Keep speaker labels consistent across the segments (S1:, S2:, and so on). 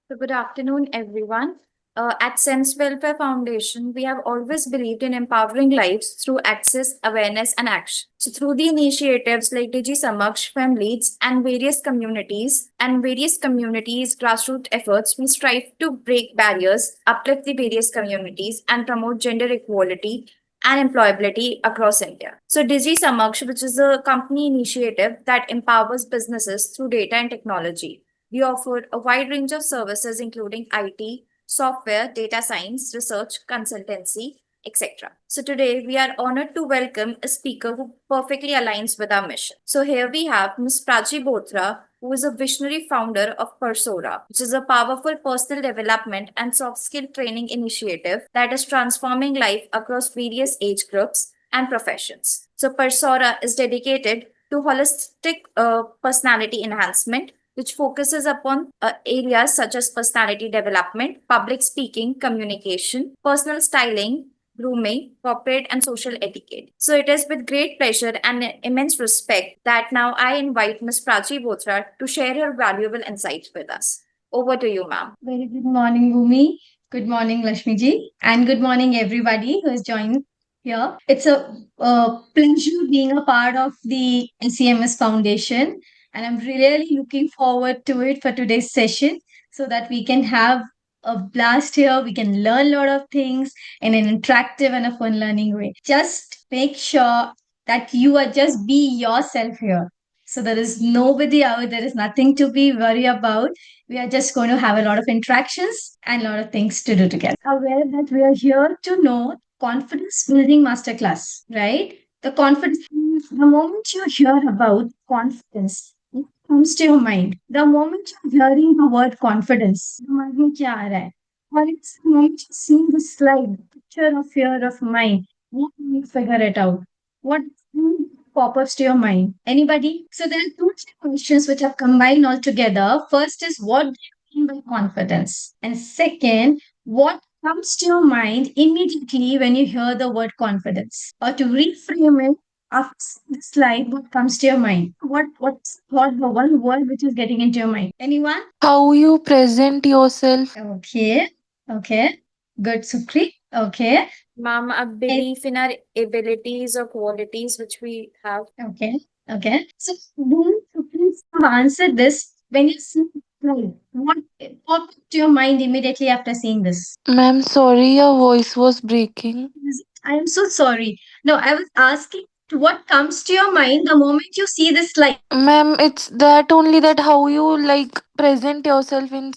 S1: So good afternoon, everyone. At SEMS Welfare Foundation, we have always believed in empowering lives through access, awareness, and action. So, through the initiatives like Digi Samaksh, Fem Leads, and various communities grassroots efforts, we strive to break barriers, uplift the various communities, and promote gender equality and employability across India. So, Digi Samaksh, which is a company initiative that empowers businesses through data and technology. We offered a wide range of services, including IT, software, data science, research, consultancy, etc. So, today we are honored to welcome a speaker who perfectly aligns with our mission. So, here we have Ms. Prachi Bothra, who is a visionary founder of Persora, which is a powerful personal development and soft skill training initiative that is transforming life across various age groups and professions. So, Persora is dedicated to holistic personality enhancement, which focuses upon areas such as personality development, public speaking, communication, personal styling, grooming, corporate, and social etiquette. So it is with great pleasure and immense respect that now I invite Ms. Prachi Bothra to share her valuable insights with us. Over to you, ma'am.
S2: Very good morning, Bhumi. Good morning, Lakshmi ji. And good morning, everybody who has joined here. It's a pleasure being a part of the SEMS Foundation. And I'm really looking forward to it for today's session so that we can have a blast here. We can learn a lot of things in an interactive and a fun learning way. Just make sure that you are just be yourself here. So there is nobody out, there is nothing to be worried about. We are just going to have a lot of interactions and a lot of things to do together. Aware that we are here to know confidence building masterclass, right? The confidence, the moment you hear about confidence, it comes to your mind. The moment you're hearing the word confidence, दिमाग में क्या आ रहा है? Or it's the moment you see the slide, picture of fear of mind, what can you figure it out? What pop-ups to your mind? Anybody? So there are two questions which have combined all together. First is what do you mean by confidence? And second, what comes to your mind immediately when you hear the word confidence? Or to reframe it after seeing the slide, what comes to your mind? What's thought the one word which is getting into your mind? Anyone?
S3: How you present yourself.
S2: Okay. Okay. Good, Sukri. Okay.
S1: Ma'am, a
S2: Eh,
S1: belief in our abilities or qualities which we have.
S2: Okay. Okay. So, do you please answer this when you see the slide? What popped to your mind immediately after seeing this?
S3: Ma'am, sorry, your voice was breaking.
S2: I am so sorry. No, I was asking what comes to your mind the moment you see this slide.
S3: Ma'am, it's that only that how you like present yourself in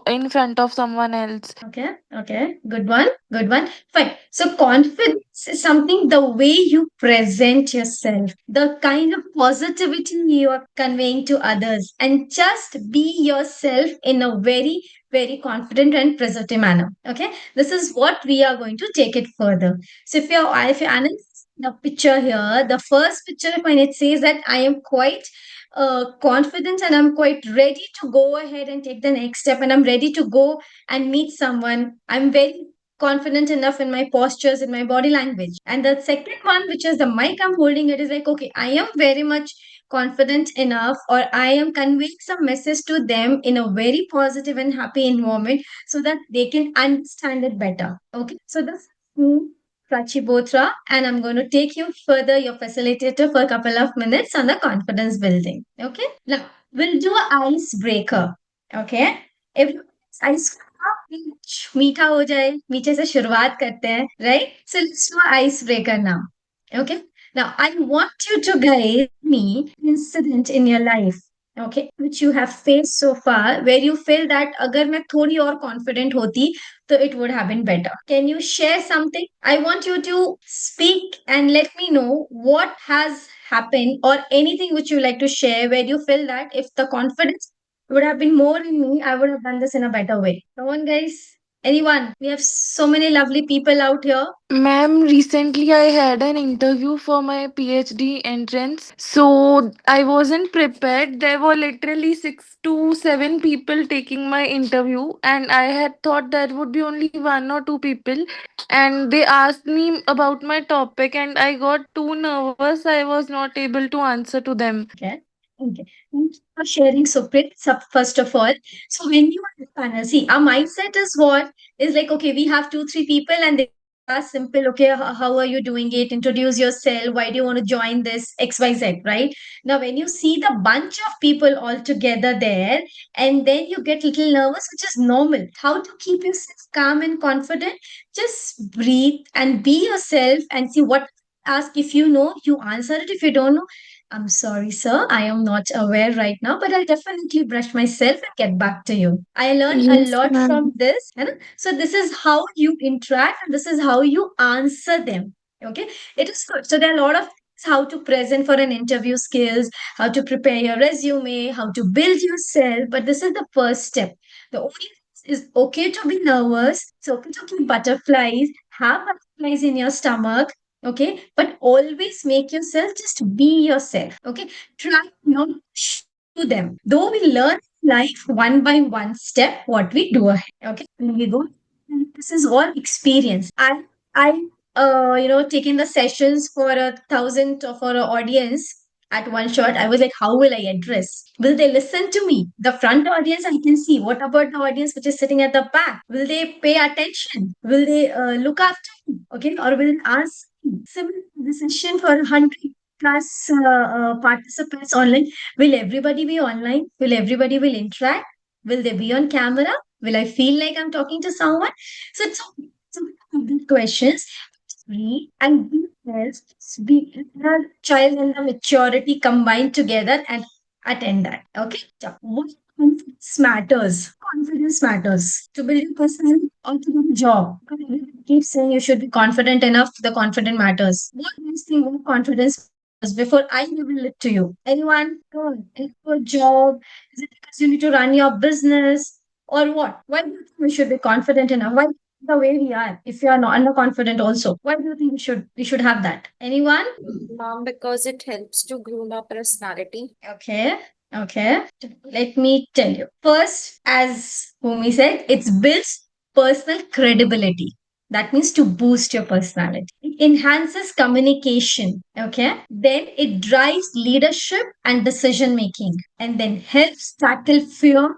S3: in front of someone else.
S2: Okay, okay, good one, good one. Fine. So, confidence is something the way you present yourself, the kind of positivity you are conveying to others, and just be yourself in a very, very confident and positive manner. Okay, this is what we are going to take it further. So, if you analyze the picture here, the first picture when it says that I am quite confident and I'm quite ready to go ahead and take the next step, and I'm ready to go and meet someone. I'm very confident enough in my postures, in my body language. And the second one, which is the mic I'm holding, it is like, okay, I am very much confident enough, or I am conveying some message to them in a very positive and happy environment so that they can understand it better. Okay. So this is me, Prachi Bothra, and I'm going to take you further, your facilitator, for a couple of minutes on the confidence building. Okay. Now, we'll do a icebreaker. Okay. If ice मीठा हो जाए मीठे से शुरुआत करते हैं right so let's do ice breaker now okay now I want you to guide me incident in your life okay which you have faced so far where you feel that agar मैं थोड़ी और confident होती तो it would have been better. Can you share something? I want you to speak and let me know what has happened or anything which you like to share where you feel that if the confidence would have been more in me, I would have done this in a better way. Come on, guys. Anyone? We have so many lovely people out here.
S3: Ma'am, recently I had an interview for my PhD entrance. So I wasn't prepared. There were literally 6 to 7 people taking my interview, and I had thought there would be only 1 or 2 people. And they asked me about my topic, and I got too nervous. I was not able to answer to them.
S2: Okay. Okay. Thank you for sharing, Suprit. First of all, so when you are in a panel, see, our mindset is what is like, okay, we have two, three people, and they ask simple, okay, how are you doing it? Introduce yourself. Why do you want to join this? XYZ, right? Now, when you see the bunch of people all together there, and then you get little nervous, which is normal. How to keep yourself calm and confident? Just breathe and be yourself and see what ask. If you know, you answer it. If you don't know, I'm sorry, sir. I am not aware right now, but I'll definitely brush myself and get back to you. I learned a
S3: Yes,
S2: lot from
S3: ma'am.
S2: this. You know? So, this is how you interact and this is how you answer them. Okay. It is good. So, there are a lot of things how to present for an interview skills, how to prepare your resume, how to build yourself. But this is the first step. The only thing is okay to be nervous. It's okay to keep butterflies, have butterflies in your stomach, okay, but always make yourself, just be yourself, okay, try not to show them, though we learn life one by one step what we do ahead, okay, and we go, and this is all experience. I taking the sessions for 1,000 or for an audience at one shot. I was like, how will I address, will they listen to me? The front audience I can see, what about the audience which is sitting at the back? Will they pay attention? Will they look after me? Okay, or will they ask me? Similar to the session for 100 plus participants online, will everybody be online? Will everybody will interact? Will they be on camera? Will I feel like I'm talking to someone? So it's so good questions. Read and be else, be the child and the maturity combined together and attend that. Okay. So what confidence matters? Confidence matters to build your personality or to get a job. Because everybody keeps saying you should be confident enough. The confident matters. What do you think? What confidence matters? Before I reveal it to you, anyone? Go on. Is it for a job? Is it because you need to run your business or what? Why do you think we should be confident enough? Why the way we are? If you are not underconfident also, why do you think we should have that? Anyone?
S1: Mom, because it helps to groom our personality.
S2: Okay. Okay. Let me tell you. First, as Bhumi said, it's builds personal credibility. That means to boost your personality. It enhances communication. Okay. Then it drives leadership and decision making. And then helps tackle fear,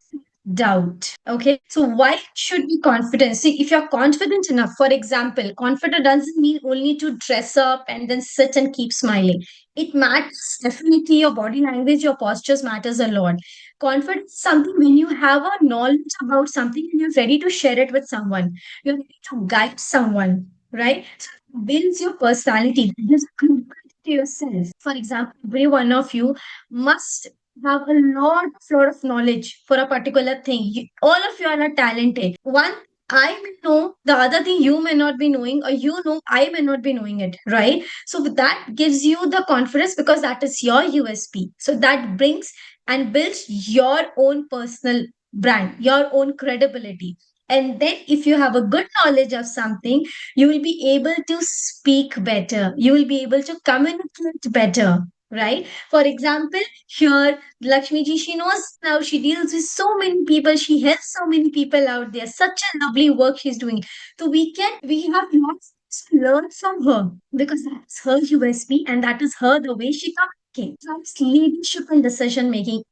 S2: doubt. Okay. So why should be confident? See, if you're confident enough, for example, confident doesn't mean only to dress up and then sit and keep smiling. It matters definitely. Your body language, your postures matters a lot. Confidence is something when you have a knowledge about something and you're ready to share it with someone. You're ready to guide someone, right? So it builds your personality. It gives credibility to yourself. For example, every one of you must have a lot of knowledge for a particular thing. All of you are talented. One I may know, the other thing you may not be knowing, or you know, I may not be knowing it, right? So that gives you the confidence because that is your USP. So that brings and builds your own personal brand, your own credibility. And then if you have a good knowledge of something, you will be able to speak better. You will be able to communicate better, right? For example, here Lakshmi ji, she knows now, she deals with so many people, she helps so many people out there. Such a lovely work she's doing. So we have lots to learn from her because that's her USP and that is her the way she communicates. That's leadership and decision making.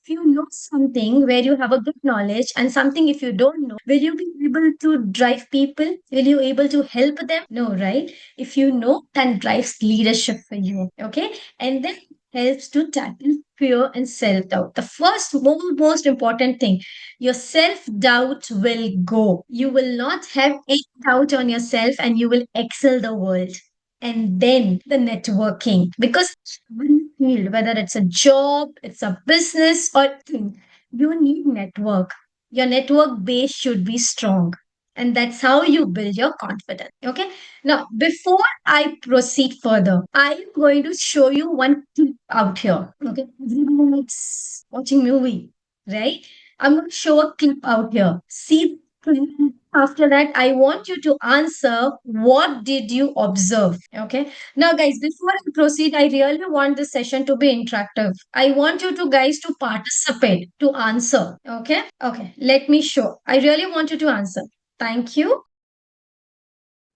S2: If you know something where you have a good knowledge and something if you don't know, will you be able to drive people? Will you able to help them? No, right? If you know, then drives leadership for you. Okay. And then helps to tackle fear and self doubt. The first, most important thing, your self doubt will go. You will not have any doubt on yourself and you will excel the world. And then the networking, because every field, whether it's a job, it's a business, or thing, you need network. Your network base should be strong. And that's how you build your confidence. Okay. Now, before I proceed further, I am going to show you one clip out here. Okay. Everyone likes watching movie, right? I'm going to show a clip out here. See the clip. After that, I want you to answer what did you observe? Okay. Now, guys, before I proceed, I really want this session to be interactive. I want you to guys to participate, to answer. Okay. Okay. Let me show. I really want you to answer. Thank you.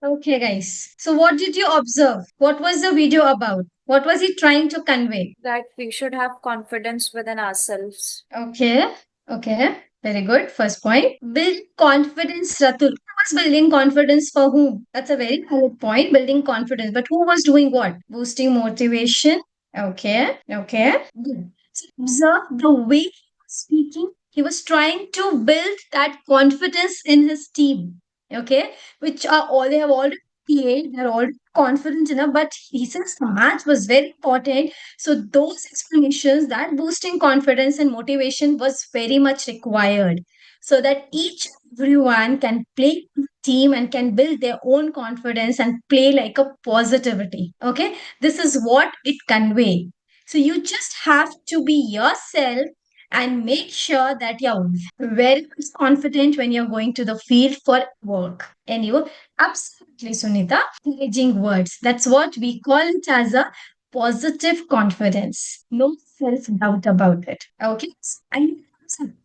S2: Okay, guys. So, what did you observe? What was the video about? What was he trying to convey?
S1: That we should have confidence within ourselves.
S2: Okay, okay, very good. First point. Build confidence, Ratul. Who was building confidence for whom? That's a very valid point, building confidence. But who was doing what? Boosting motivation. Okay, okay, good. So observe the way he was speaking. He was trying to build that confidence in his team. Okay, which are all they have already played, they're all confident enough. But he says the match was very important, so those explanations, that boosting confidence and motivation was very much required so that each everyone can play team and can build their own confidence and play like a positivity. Okay, this is what it convey. So you just have to be yourself and make sure that you're very much confident when you're going to the field for work. Anyway, absolutely, Sunita. Encouraging words. That's what we call it as a positive confidence. No self doubt about it. Okay. And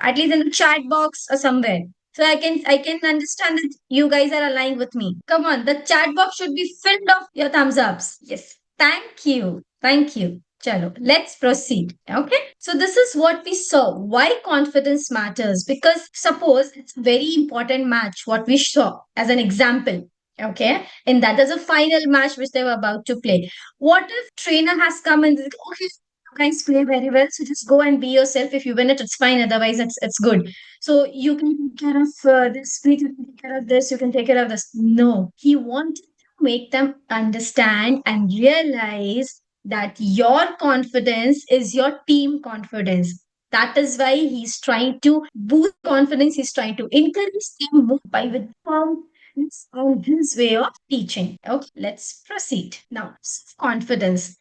S2: at least in the chat box or somewhere. So I can understand that you guys are aligned with me. Come on, the chat box should be filled of your thumbs ups. Yes. Thank you. Thank you. Chalo, let's proceed. Okay. So this is what we saw. Why confidence matters? Because suppose it's a very important match, what we saw as an example. Okay. And that is a final match which they were about to play. What if trainer has come and said, okay, you guys play very well, so just go and be yourself. If you win it, it's fine. Otherwise, it's good. So you can take care of this, you can take care of this, you can take care of this. No, he wanted to make them understand and realize that your confidence is your team confidence. That is why he's trying to boost confidence. He's trying to encourage them by with on his way of teaching. Okay, let's proceed. Now, confidence.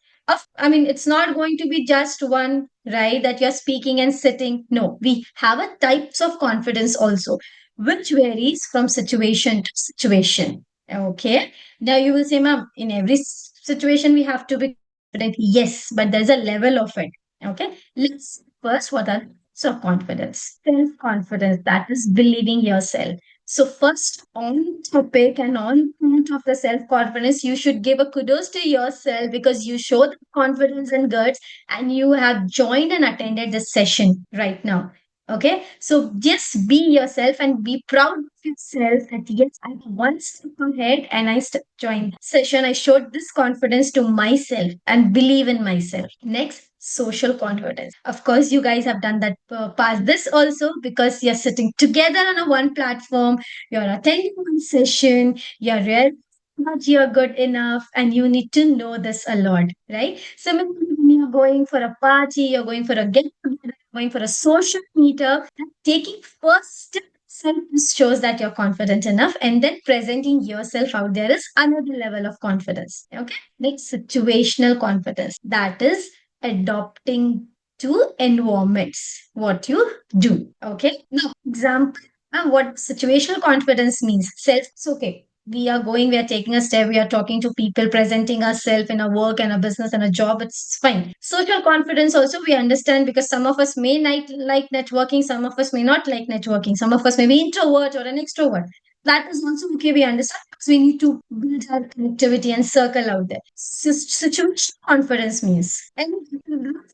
S2: I mean, it's not going to be just one, right? That you're speaking and sitting. No, we have a types of confidence also, which varies from situation to situation. Okay. Now you will say, ma'am, in every situation we have to be confident. Yes, but there's a level of it. Okay. Let's first what are so confidence, self confidence. That is believing yourself. So first on topic and on point of the self-confidence, you should give a kudos to yourself because you show the confidence and guts and you have joined and attended this session right now. Okay. So just be yourself and be proud of yourself that yes, I'm one step ahead and joined session. I showed this confidence to myself and believe in myself. Next, social confidence. Of course, you guys have done that past this also because you're sitting together on a one platform, you're attending one session, you're real that you're good enough and you need to know this a lot, right? Similarly, when you're going for a party, you're going for a get together, going for a social meetup, taking first step itself shows that you're confident enough, and then presenting yourself out there is another level of confidence. Okay. Next, situational confidence. That is adopting to environments what you do. Okay. Now, example, what situational confidence means. Self, it's okay. We are taking a step, we are talking to people, presenting ourselves in a work and a business and a job, it's fine. Social confidence also we understand because some of us may like networking, some of us may not like networking, some of us may be introvert or an extrovert. That is also okay, we understand because we need to build our connectivity and circle out there. Situational confidence means, and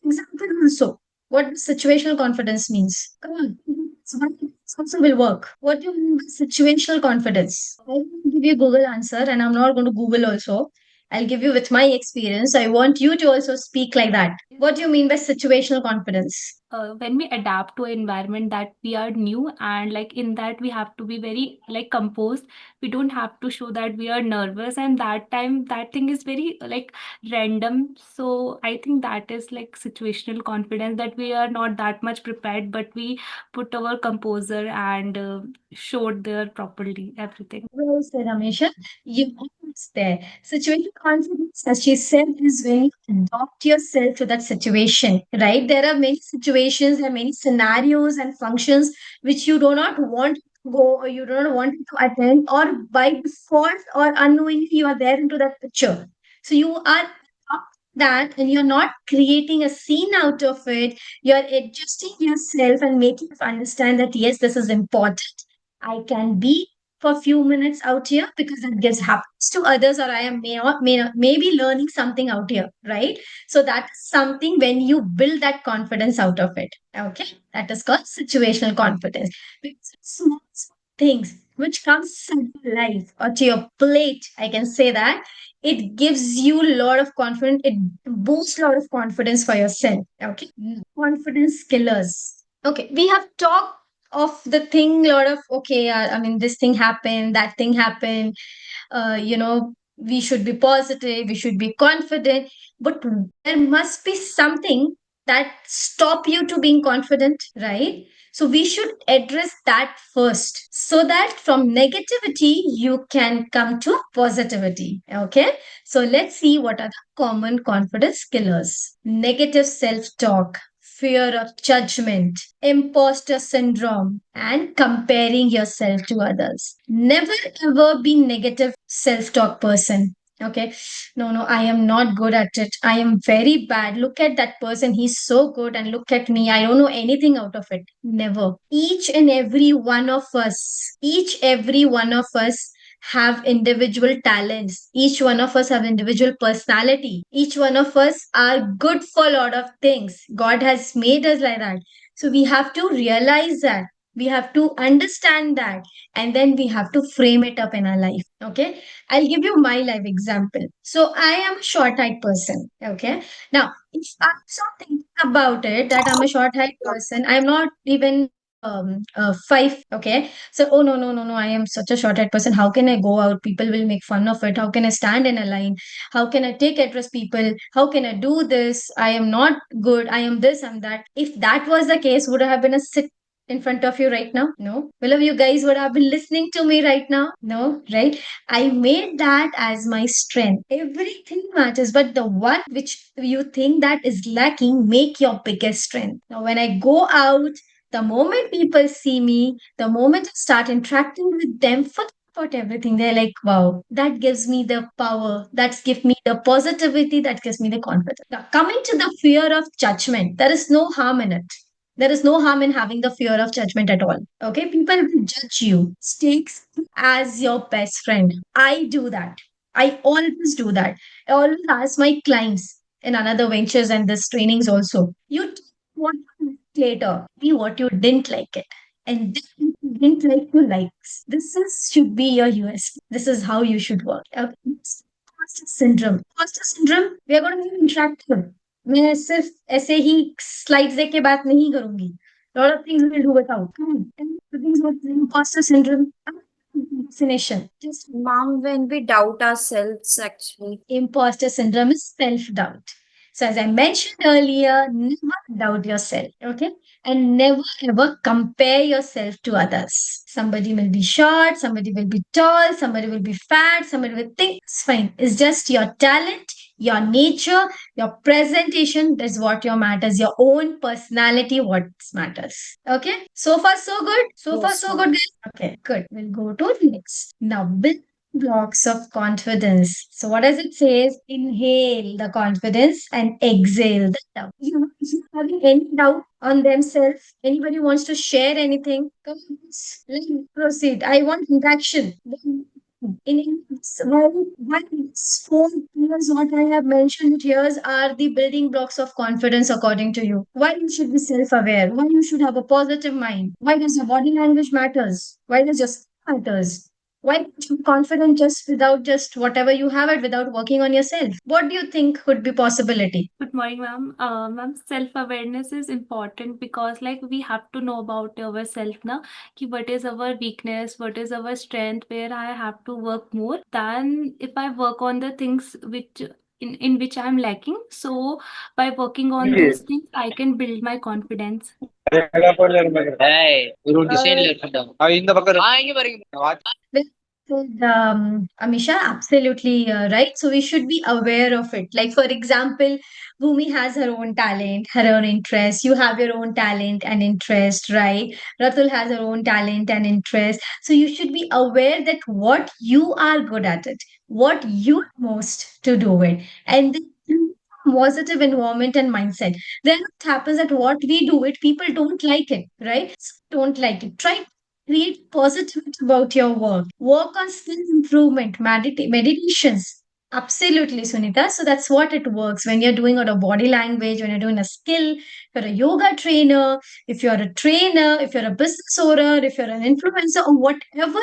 S2: example also, what situational confidence means. Come on, this also will work. What do you mean by situational confidence? I will give you Google answer, and I'm not going to Google also. I'll give you with my experience. I want you to also speak like that. What do you mean by situational confidence?
S4: When we adapt to an environment that we are new, and like in that we have to be very like composed. We don't have to show that we are nervous, and that time that thing is very like random. So I think that is like situational confidence, that we are not that much prepared, but we put our composure and showed there properly everything.
S2: Well said, Amisha. You almost there. Situational confidence, as she said, is when you adopt yourself to that situation, right? There are many situations, there are many scenarios and functions which you do not want to go or you do not want to attend, or by default or unknowingly you are there into that picture. So you are that and you're not creating a scene out of it. You're adjusting yourself and making us understand that yes, this is important. I can be for a few minutes out here because that gives happiness to others, or I am maybe learning something out here, right? So that is something when you build that confidence out of it. Okay, that is called situational confidence. Because small things which comes to your life or to your plate, I can say that it gives you a lot of confidence. It boosts a lot of confidence for yourself. Okay, confidence killers. Okay, we have talked of the thing a lot of, okay, I mean, this thing happened, that thing happened, we should be positive, we should be confident, but there must be something that stop you to being confident, right? So we should address that first so that from negativity you can come to positivity. Okay, so let's see what are the common confidence killers. Negative self-talk, fear of judgment, imposter syndrome, and comparing yourself to others. Never ever be negative self-talk person. Okay. No, no, I am not good at it. I am very bad. Look at that person. He's so good. And look at me. I don't know anything out of it. Never. Each every one of us have individual talents. Each one of us have individual personality. Each one of us are good for a lot of things. God has made us like that. So we have to realize that. We have to understand that. And then we have to frame it up in our life. Okay. I'll give you my life example. So I am a short-eyed person. Okay. Now, if I'm so thinking about it that I'm a short-eyed person, I'm not even five. Okay. So, oh no, no, no, no. I am such a short-eyed person. How can I go out? People will make fun of it. How can I stand in a line? How can I take address people? How can I do this? I am not good. I am this, I'm that. If that was the case, would I have been a sit in front of you right now? No. Will of you guys would have been listening to me right now? No, right? I made that as my strength. Everything matters, but the one which you think that is lacking, make your biggest strength. Now, when I go out, the moment people see me, the moment I start interacting with them, forget about everything. They're like, wow, that gives me the power, that gives me the positivity, that gives me the confidence. Now, coming to the fear of judgment, there is no harm in it. There is no harm in having the fear of judgment at all. Okay, people will judge you. Stakes as your best friend. I do that. I always do that. I always ask my clients in another ventures and this trainings also. You tell me what you liked later, be what you didn't like it. And this you didn't like to likes. Should be your USP. This is how you should work. Okay. Imposter syndrome. Imposter syndrome, we are going to be interactive. मैं सिर्फ ऐसे ही slides देख के बात नहीं करूंगी. Lot of things we'll do without. And the things with imposter syndrome, hallucination. Just
S1: Mom, when we doubt ourselves, actually.
S2: imposter syndrome is self-doubt. So as I mentioned earlier, never doubt yourself, okay? And never ever compare yourself to others. Somebody will be short, somebody will be tall, somebody will be fat, somebody will think it's fine. It's just your talent, your nature, your presentation. That's what your matters. Your own personality, what matters. Okay. So far, so good. So far,
S1: Yes,
S2: so
S1: mom.
S2: good, guys. Okay, good. We'll go to next. Now, build blocks of confidence. So what does it say? Inhale the confidence and exhale the doubt. If you're having any doubt on themselves, anybody wants to share anything, come on, let's proceed. I want interaction. In why these four pillars what I have mentioned here are the building blocks of confidence according to you. Why you should be self-aware? Why you should have a positive mind? Why does your body language matters? Why does your skill matters? Why can't you be confident just without just whatever you have it without working on yourself? What do you think could be possibility?
S4: Good morning, ma'am. Ma'am, self-awareness is important because like we have to know about ourselves now, ki what is our weakness, what is our strength, where I have to work more than if I work on the things which in which I'm lacking. So by working on those things, I can build my confidence.
S5: ஏய், ஒரு நிமிஷம் சைடுல இருக்கட்டும். இந்த பக்கம் இங்க பாருங்க.
S2: Amisha, absolutely right. So we should be aware of it. Like, for example, Bhumi has her own talent, her own interest. You have your own talent and interest, right? Ratul has her own talent and interest. So you should be aware that what you are good at it, what you are most to do it. And then positive environment and mindset. Then what happens that what we do it, people don't like it, right? So don't like it. Try Create positivity about your work. Work on skill improvement, meditations. Absolutely, Sunita. So that's what it works when you're doing a body language, when you're doing a skill, if you're a yoga trainer, if you're a trainer, if you're a business owner, if you're an influencer, or whatever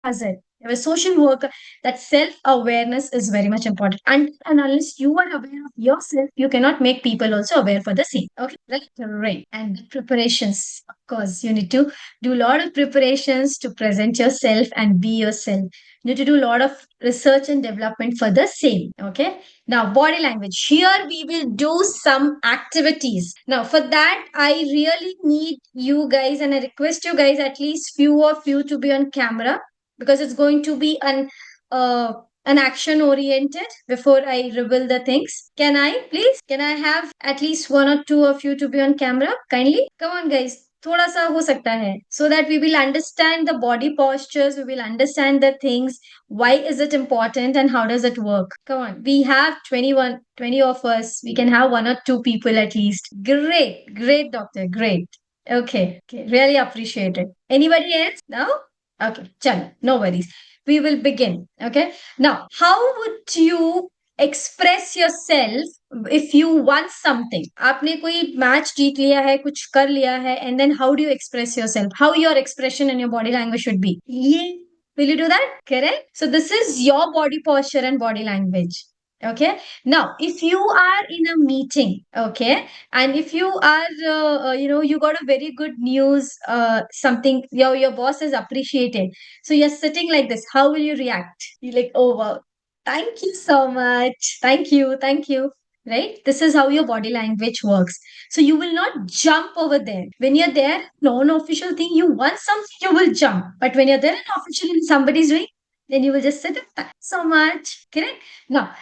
S2: has it. You're a social worker, that self-awareness is very much important. And unless you are aware of yourself, you cannot make people also aware for the same. Okay, right. And preparations, of course, you need to do a lot of preparations to present yourself and be yourself. You need to do a lot of research and development for the same. Okay. Now, body language. Here we will do some activities. Now, for that, I really need you guys, and I request you guys, at least few of you, to be on camera, because it's going to be uh, an action oriented before I reveal the things. Can I please? Can I have at least one or two of you to be on camera? Kindly. Come on, guys. थोड़ा सा हो सकता है, so that we will understand the body postures, we will understand the things, why is it important and how does it work. Come on, we have 20 of us, we can have one or two people at least. Great, doctor, great. Okay, really appreciate it. Anybody else? No? Okay, chalo, no worries. We will begin. Okay. Now, how would you express yourself if you won something? आपने कोई match जीत लिया है, कुछ कर लिया है, and then how do you express yourself? How your expression and your body language should be? Yeah. Will you do that? Correct. So this is your body posture and body language. Okay. Now, if you are in a meeting, okay, and if you are, you got a very good news, something your boss is appreciated. So you're sitting like this. How will you react? You're like, oh wow, thank you so much. Thank you. Right? This is how your body language works. So you will not jump over there. When you're there, non-official thing, you want something, you will jump. But when you're there in official and somebody's doing, then you will just sit. Thank you so much. Correct? Now,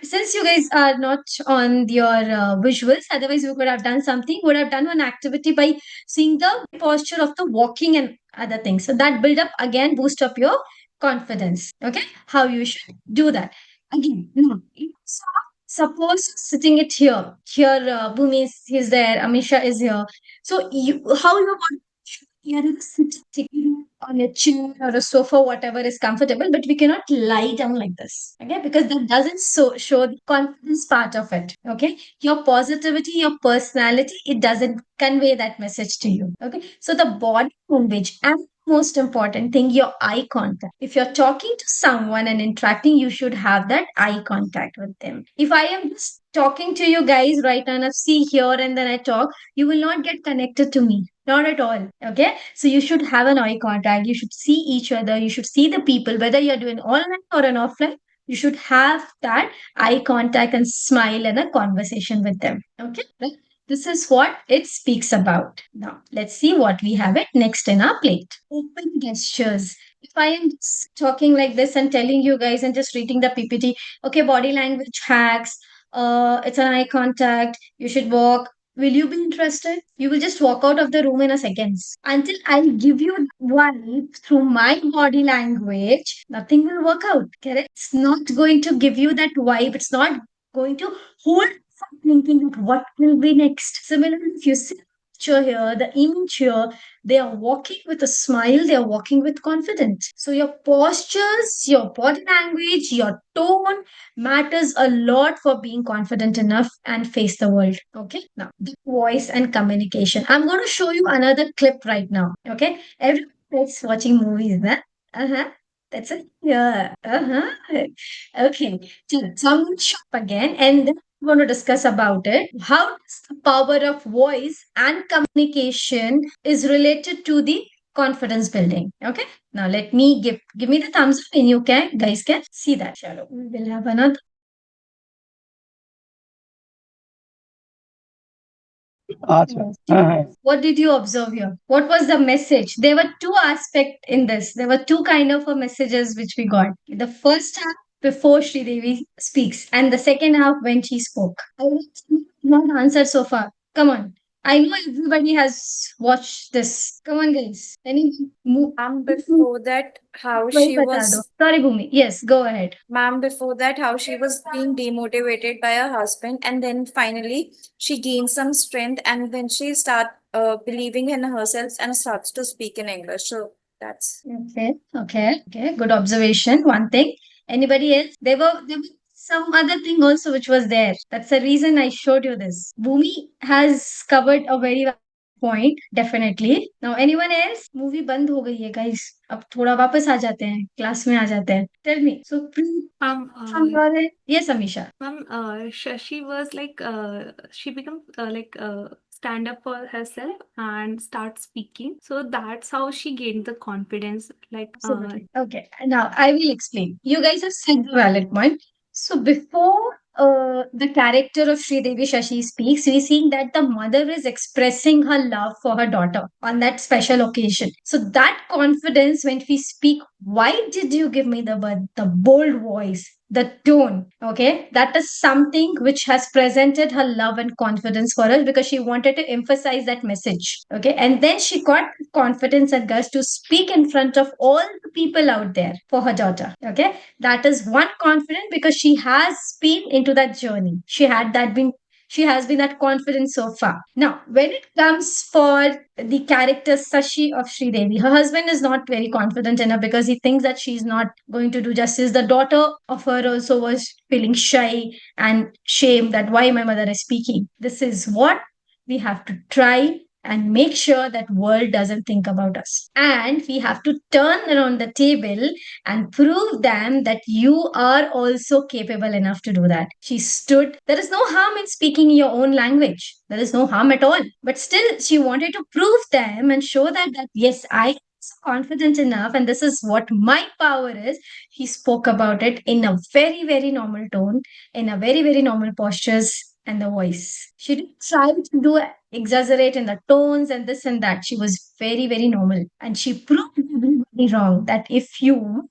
S2: since you guys are not on your visuals, otherwise we could have done something, would have done an activity by seeing the posture of the walking and other things. So that build up again, boost up your confidence. Okay, how you should do that. Again, no. So suppose sitting it here. Here, Bhumi is there, Amisha is here. So how you want to sit on a chair or a sofa, whatever is comfortable, but we cannot lie down like this. Okay, because that doesn't show the confidence part of it. Okay, your positivity, your personality, it doesn't convey that message to you. Okay, so the body language and most important thing, your eye contact. If you're talking to someone and interacting, you should have that eye contact with them. If I am just talking to you guys right now and I see here and then I talk, you will not get connected to me. Not at all. Okay. So you should have an eye contact. You should see each other. You should see the people, whether you're doing online or an offline. You should have that eye contact and smile and a conversation with them. Okay. Right? This is what it speaks about. Now, let's see what we have it next in our plate. Open gestures. If I am talking like this and telling you guys and just reading the PPT, okay, body language hacks, it's an eye contact, you should walk. Will you be interested? You will just walk out of the room in a seconds. Until I give you vibe through my body language, nothing will work out. Correct? It's not going to give you that vibe. It's not going to hold thinking that what will be next. Similarly, if you see the picture here, the image here, they are walking with a smile, they are walking with confidence. So your postures, your body language, your tone matters a lot for being confident enough and face the world. Okay. Now, the voice and communication. I'm going to show you another clip right now. Okay. Everybody likes watching movies, huh? Uh-huh. That's it. Yeah. Uh-huh. Okay. So I'm going to show up again and then we're going to discuss about it. How does the power of voice and communication is related to the confidence building? Okay. Now let me give me the thumbs up and you can guys can see that. Chalo. We will have another. What did you observe here? What was the message? There were two aspects in this. There were two kind of messages which we got. The first half before Sri Devi speaks, and the second half when she spoke. I will not answer so far. Come on. I know everybody has watched this. Come on, guys. Any move?
S1: Before that, how she was
S2: Sorry, Bhumi. Yes, go ahead.
S1: Ma'am, before that, how she was being demotivated by her husband, and then finally she gains some strength, and then she start believing in herself and starts to speak in English. So That's
S2: Okay. Good observation. One thing. Anybody else? There were some other thing also which was there. That's the reason I showed you this. Bhumi has covered a very valid point, definitely. Now, anyone else? Movie बंद हो गई है, guys. अब थोड़ा वापस आ जाते हैं, class में आ जाते हैं. Tell me. So, from your end. Yes, Amisha.
S4: Ma'am, Shashi was like, she become stand up for herself and start speaking. So that's how she gained the confidence.
S2: Absolutely. Okay, now I will explain. You guys have said the valid point. So before the character of Sri Devi Shashi speaks, we seeing that the mother is expressing her love for her daughter on that special occasion. So that confidence when we speak, why did you give me the word, the bold voice, the tone? Okay, that is something which has presented her love and confidence for us because she wanted to emphasize that message. Okay, and then she got confidence and guts to speak in front of all the people out there for her daughter. Okay, that is one confidence because she has been into that journey. She has been that confident so far. Now, when it comes for the character Sashi of Sri Devi, her husband is not very confident enough because he thinks that she's not going to do justice. The daughter of her also was feeling shy and shame that why my mother is speaking. This is what we have to try and make sure that world doesn't think about us, and we have to turn around the table and prove them that you are also capable enough to do that. She stood. There is no harm in speaking your own language, there is no harm at all, but still she wanted to prove them and show that yes, I am so confident enough and this is what my power is. He spoke about it in a very very normal tone, in a very very normal postures and the voice. She didn't try to do exaggerate in the tones and this and that. She was very, very normal. And she proved everybody wrong that if you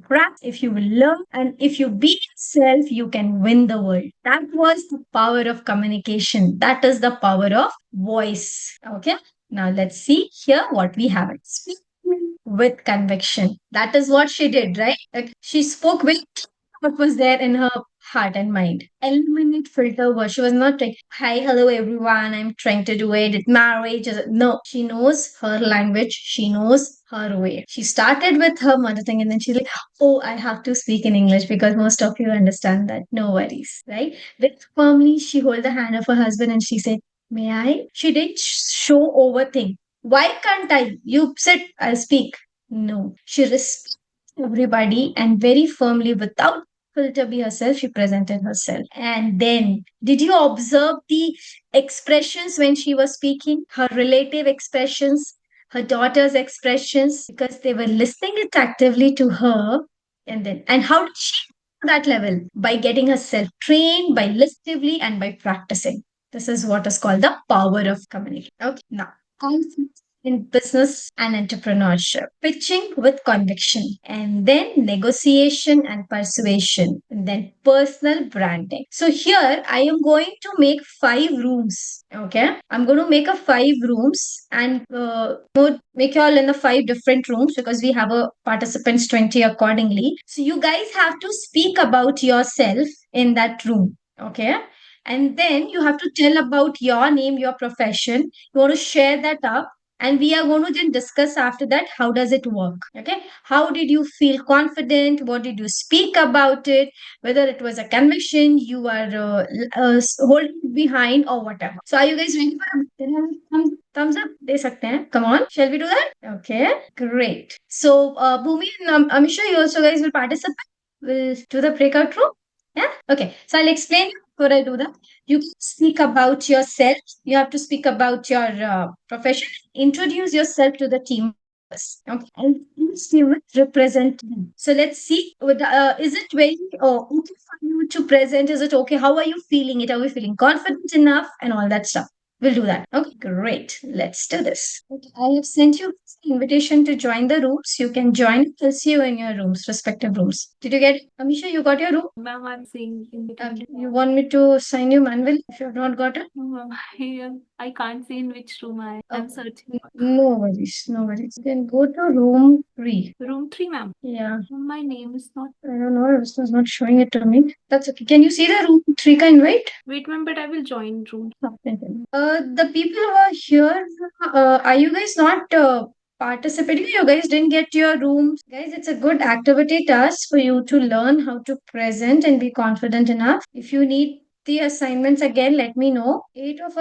S2: practice, if you learn, and if you be yourself, you can win the world. That was the power of communication. That is the power of voice. Okay. Now let's see here what we have. Speak with conviction. That is what she did, right? Like she spoke with what was there in her heart and mind. Eliminate filter words. She was not like, hi, hello everyone, I'm trying to do it. Marriage. No, she knows her language. She knows her way. She started with her mother tongue and then she's like, oh, I have to speak in English because most of you understand that. No worries, right? With firmly, she hold the hand of her husband and she said, may I? She didn't show overthink. Why can't I? You said I'll speak. No, she respected everybody and very firmly without filter be herself, she presented herself. And then, did you observe the expressions when she was speaking? Her relative expressions, her daughter's expressions, because they were listening it actively to her. And how did she to that level? By getting herself trained, by listening and by practicing. This is what is called the power of communication. Okay, now conflict in business and entrepreneurship, pitching with conviction, and then negotiation and persuasion, and then personal branding. So here I am going to make 5 rooms. Okay, I'm going to make a 5 rooms and make you all in the 5 different rooms because we have a participants 20 accordingly. So you guys have to speak about yourself in that room. Okay, and then you have to tell about your name, your profession. You want to share that up, and we are going to then discuss after that how does it work. Okay, how did you feel confident, what did you speak about it, whether it was a conviction you are holding behind or whatever. So are you guys ready for a thumbs up de sakte hain? Come on, shall we do that? Okay, great. So Bhumi and Amisha, you also guys will participate. We'll do the breakout room. Yeah, okay, so I'll explain before I do that. You can speak about yourself. You have to speak about your profession. Introduce yourself to the team members. Okay, and each team will represent them. So let's see. Is it very okay for you to present? Is it okay? How are you feeling it? Are we feeling confident enough and all that stuff? We'll do that. Okay, great. Let's do this. Okay, I have sent you the invitation to join the rooms. You can join. I'll see you in your rooms, respective rooms. Did you get it? Amisha, you got your room?
S4: Ma'am, I'm seeing in
S2: Okay. You want me to sign you manually if you have not got it?
S4: No, ma'am, I can't see in which room I'm
S2: Okay.
S4: searching.
S2: No worries, no worries. Then go to room 3.
S4: Room 3, ma'am.
S2: Yeah.
S4: My name is not.
S2: I don't know. It was not showing it to me. That's okay. Can you see the room 3 ka invite?
S4: Wait, ma'am, but I will join room.
S2: The people who are here, are you guys not participating. You guys didn't get your rooms. Guys, it's a good activity task for you to learn how to present and be confident enough. If you need the assignments again, let me know. Eight of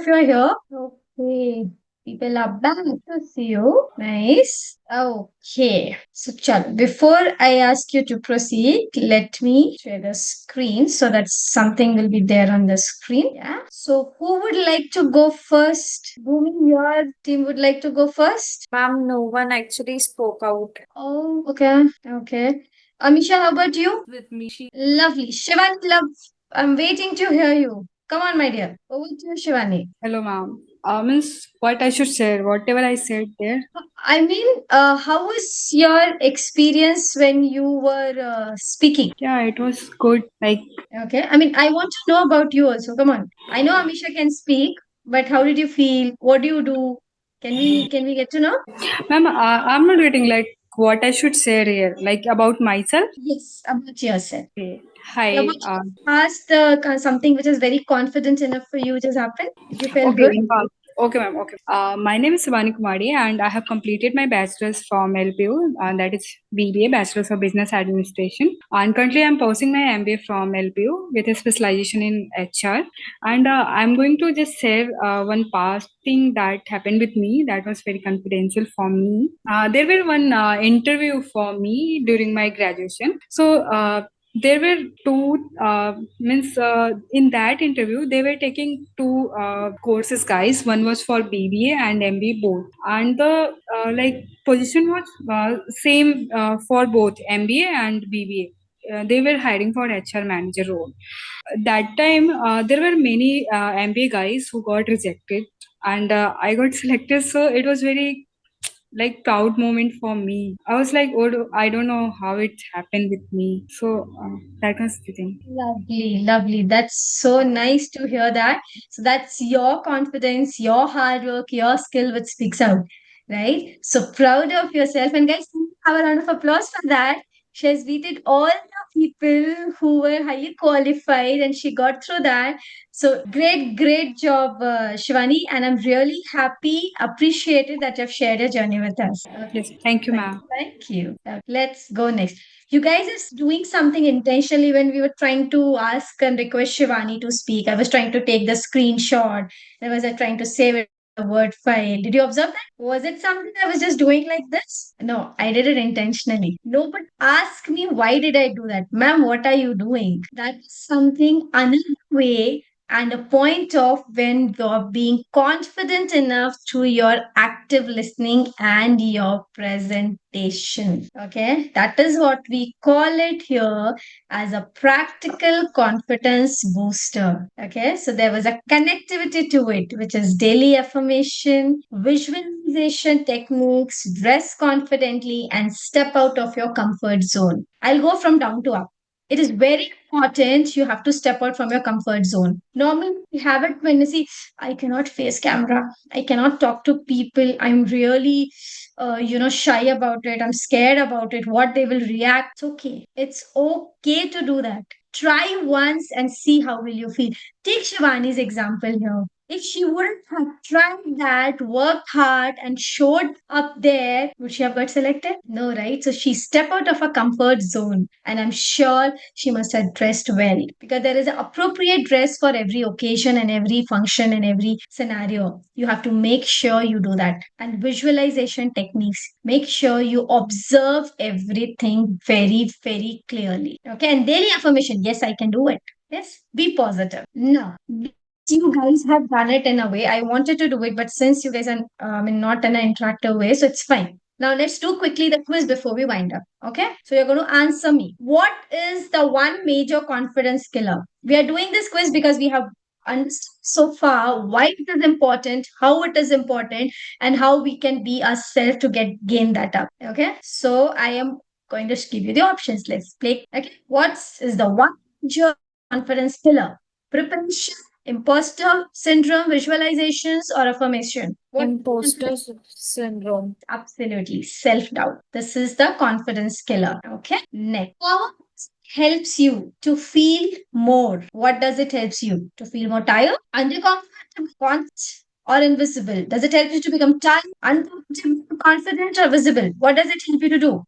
S2: you are here. Okay. People are back to see you. Nice. Okay. So, before I ask you to proceed, let me share the screen so that something will be there on the screen. Yeah. So, who would like to go first? Bhumi, your team would like to go first?
S1: Ma'am, no one actually spoke out.
S2: Oh, okay. Okay. Amisha, how about you?
S4: With me, she.
S2: Lovely. Shivani, love. I'm waiting to hear you. Come on, my dear. Over to you, Shivani.
S6: Hello, ma'am. Means what I should say, whatever I said there.
S2: I mean, how was your experience when you were speaking?
S6: Yeah, it was good. Like,
S2: Okay. I mean, I want to know about you also. Come on. I know Amisha can speak, but how did you feel? What do you do? Can we get to know?
S6: ma'am, I'm not getting like what I should say here, like about myself.
S2: Yes, about yourself.
S6: Okay.
S2: Yeah,
S6: Hi.
S2: but past something which is very confident enough for you just happened. Did you feel
S6: Okay.
S2: good?
S6: Okay, ma'am. Okay. My name is Subhani Kumari, and I have completed my bachelor's from LPU, that is BBA, Bachelor's of Business Administration. And currently, I'm pursuing my MBA from LPU with a specialization in HR. And I'm going to just share one past thing that happened with me that was very confidential for me. There were one interview for me during my graduation. So there were two means in that interview they were taking two courses, guys. One was for BBA and MBA both, and the like position was same for both MBA and BBA. They were hiring for HR manager role. That time there were many MBA guys who got rejected, and I got selected. So it was very like proud moment for me. I was like, oh, I don't know how it happened with me. So that was the thing.
S2: Lovely, lovely. That's so nice to hear that. So that's your confidence, your hard work, your skill which speaks out, right? So proud of yourself. And guys, have a round of applause for that. She has beaten all the people who were highly qualified and she got through that. So great, great job, Shivani. And I'm really happy, appreciated that you've shared your journey with us.
S6: Yes, thank you,
S2: Thank,
S6: ma'am.
S2: thank you. Let's go next. You guys are doing something intentionally when we were trying to ask and request Shivani to speak. I was trying to take the screenshot. I was trying to save it in a Word file. Did you observe that? Was it something I was just doing like this? No, I did it intentionally. No, but ask me why did I do that? Ma'am, what are you doing? That's something another way and a point of when you're being confident enough through your active listening and your presentation. Okay, that is what we call it here as a practical confidence booster. Okay, so there was a connectivity to it, which is daily affirmation, visualization techniques, dress confidently, and step out of your comfort zone. I'll go from down to up. It is very important you have to step out from your comfort zone. Normally, we have it when you see, I cannot face camera, I cannot talk to people, I'm really, shy about it, I'm scared about it, what they will react. It's okay. It's okay to do that. Try once and see how will you feel. Take Shivani's example here. If she wouldn't have tried that, worked hard, and showed up there, would she have got selected? No, right? So she stepped out of her comfort zone, and I'm sure she must have dressed well because there is an appropriate dress for every occasion and every function and every scenario. You have to make sure you do that. And visualization techniques, make sure you observe everything very, very clearly. Okay, and daily affirmation, yes, I can do it. Yes, be positive. Now, you guys have done it in a way. I wanted to do it, but since you guys are not in an interactive way, so it's fine. Now let's do quickly the quiz before we wind up. Okay, so you're going to answer me. What is the one major confidence killer? We are doing this quiz because we have understood so far why it is important, how it is important, and how we can be ourselves to gain that up. Okay, so I am going to give you the options. Let's play. Okay, what is the one major confidence killer? Preparation, imposter syndrome, visualizations, or affirmation? What
S1: Imposter syndrome.
S2: absolutely self doubt. This is the confidence killer. Okay. Next, power helps you to feel more. What does it helps you to feel more tired? Underconfident, or invisible? Does it help you to become talented, uncomfortable, confident, or visible? What does it help you to do?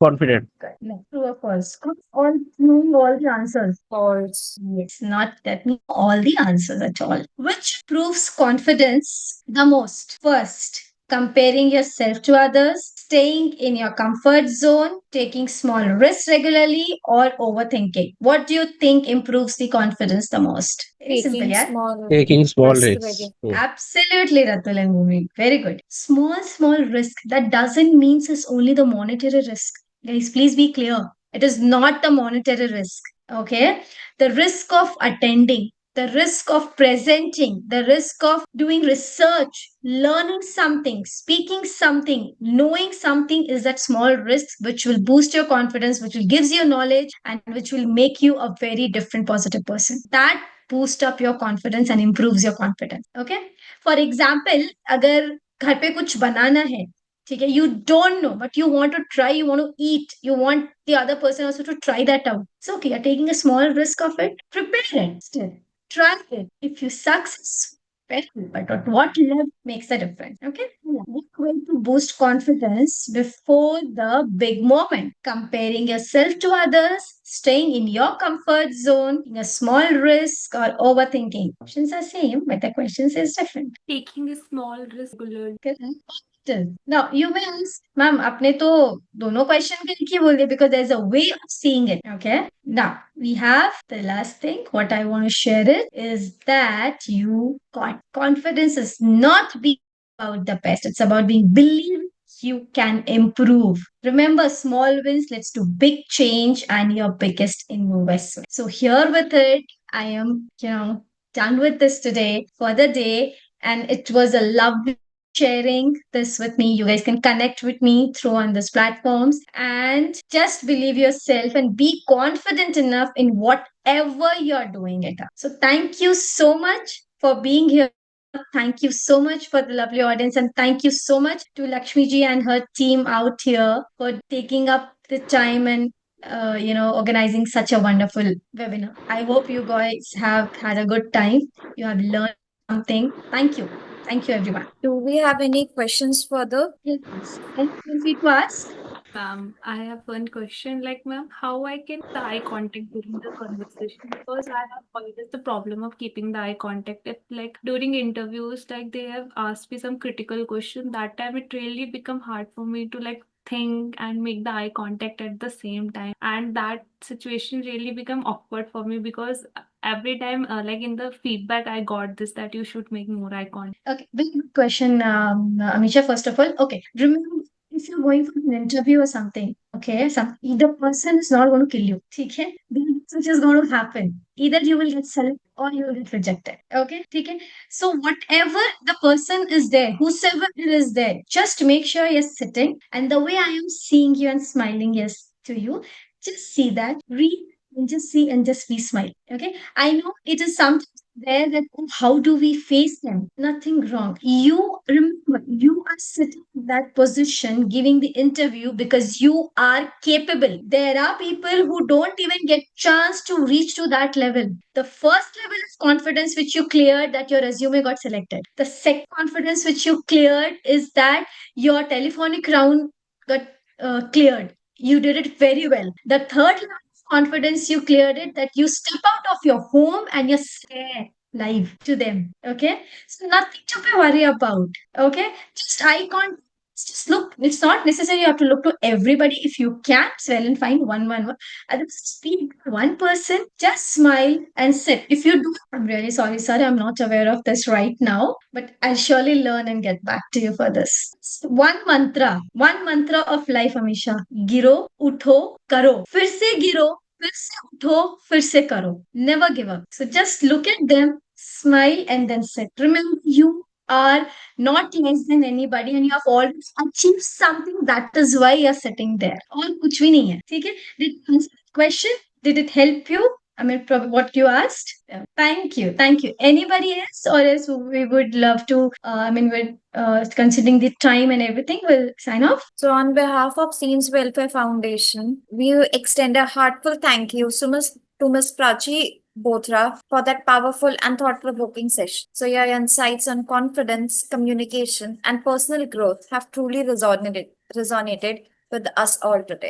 S5: Confident.
S2: Correct. No. True or false? All knowing all the answers.
S1: False.
S2: Yes, not that means all the answers at all. Which proves confidence the most? First, comparing yourself to others, staying in your comfort zone, taking small risks regularly, or overthinking. What do you think improves the confidence the most? Very simple,
S1: Taking
S2: yeah?
S1: small
S5: Taking small
S1: risk
S5: risks.
S1: very.
S2: Absolutely, Ratul and Bhumi. Very good. Small risk. That doesn't mean it's only the monetary risk. Guys, please be clear. It is not the monetary risk. Okay? The risk of attending, the risk of presenting, the risk of doing research, learning something, speaking something, knowing something is that small risk which will boost your confidence, which will gives you knowledge and which will make you a very different positive person. That boost up your confidence and improves your confidence. Okay? For example, अगर घर पे कुछ बनाना है, ठीक है, you don't know, but you want to try, you want to eat, you want the other person also to try that out. It's okay, you're taking a small risk of it, prepare it still. Try it. If you succeed, but at what level makes the difference. Okay? One way to boost confidence before the big moment. Comparing yourself to others, staying in your comfort zone, taking a small risk, or overthinking. Options are same, but the questions is different.
S4: Taking a small risk regularly.
S2: Correct. Now you may ask, ma'am, आपने तो दोनों question के लिखी बोल दिए because there's a way of seeing it. Okay. Now we have the last thing. What I want to share it is that you got confidence is not being about the best. It's about being believe you can improve. Remember, small wins leads to big change and your biggest investment. So here with it, I am, done with this today for the day, and it was a lovely sharing this with me. You guys can connect with me through on these platforms and just believe yourself and be confident enough in whatever you're doing it. So thank you so much for being here. Thank you so much for the lovely audience, and thank you so much to Lakshmi ji and her team out here for taking up the time and organizing such a wonderful webinar. I hope you guys have had a good time. You have learned something. Thank you. Thank you, everyone.
S1: Do we have any questions further?
S2: Yes, and feel free to ask.
S4: I have one question, like, ma'am, how I can the eye contact during the conversation, because I have always the problem of keeping the eye contact. If like during interviews, like they have asked me some critical question, that time it really become hard for me to like think and make the eye contact at the same time, and that situation really become awkward for me because every time like in the feedback I got this that you should make more eye contact.
S2: Okay, very good question, Amisha. First of all, okay, remember if you're going for an interview or something, okay, either person is not going to kill you, okay? Which is going to happen. Either you will get selected or you will get rejected. Okay, okay. So whatever the person is there, whosoever it is there, just make sure you're sitting. And the way I am seeing you and smiling yes to you, just see that, read and just see and just be smile. Okay. I know it is sometimes there that oh, how do we face them? Nothing wrong. You remember you are sitting in that position giving the interview because you are capable. There are people who don't even get chance to reach to that level. The first level is confidence which you cleared that your resume got selected. The second confidence which you cleared is that your telephonic round got cleared. You did it very well. The third level confidence you cleared it that you step out of your home and you say live to them. Okay. So nothing to be worried about. Okay. Just eye contact. Just look. It's not necessary you have to look to everybody. If you can, it's well and fine. One. Otherwise, speak to one person. Just smile and sit. If you do, I'm really sorry, sir. I'm not aware of this right now, but I'll surely learn and get back to you for this. One mantra of life, Amisha. Giro, utho, karo. फिर से गिरो, फिर से उठो, फिर से करो. Never give up. So just look at them, smile, and then sit. Remember, you are not less than anybody and you have always achieved something. That is why you're sitting there. और कुछ भी नहीं है. ठीक है? Did you answer the question? Did it help you? I mean, what you asked. Yeah. Thank you. Thank you. Anybody else, or else we would love to, we're considering the time and everything, we'll sign off.
S1: So, on behalf of SEMS Welfare Foundation, we extend a heartfelt thank you to Ms. Prachi Bothra for that powerful and thought-provoking session. So your insights on confidence, communication, and personal growth have truly resonated with us all today.